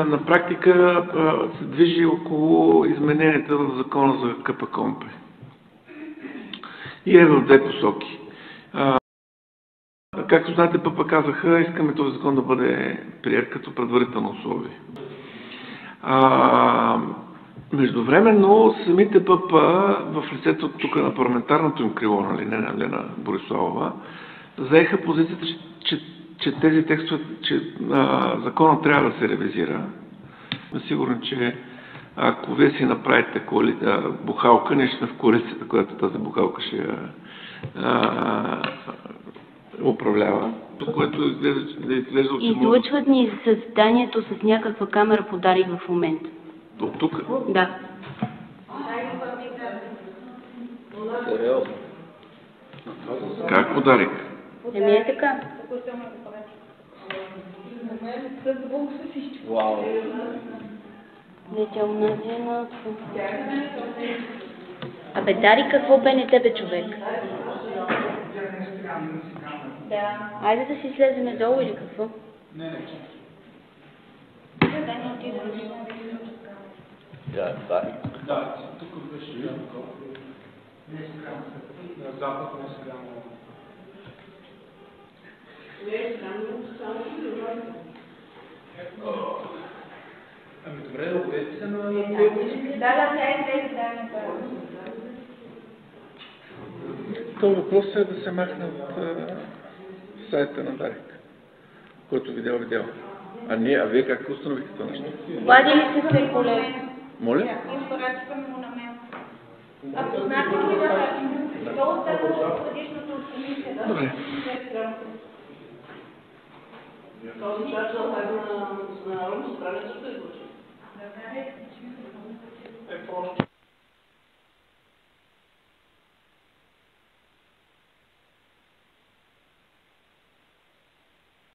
на практика се движи около измененията в закона за КПКОНПИ. И е в две посоки. Както знаете, ПП казаха, искаме този закон да бъде прият като предварително условие. Междувременно, самите ПП в лицето тук на парламентарното им крило, нали, не на Лена Бориславова, заеха позицията, че тези текстове, че законът трябва да се ревизира. Сме сигурни, че ако вие си направите бухалка, ние ще сме в коалицията, която тази бухалка ще управлява. Което изглежда от... Излъчват ни създанието с някаква камера подарик в момента. От тук? Да. Сериозно. Как подарик? Еми е така. Вау. Не, тя унази е на... Абе, Дари, какво бе не тебе, човек? Да. Айде да си слеземе долу или какво? Не. Да, тук беше не скрам. На запад не скрам. Ами добре, обедете се на... Да, тя е То въпросът е да се махне от сайта на Дарик, който видео. А вие как установихте това нещо? Обади ли се свои колеги? Моля? Изпратихме му на мен. А познате ли да долу става предишното от комисията? Добре. Този чак на Народно събрание също е излъчен.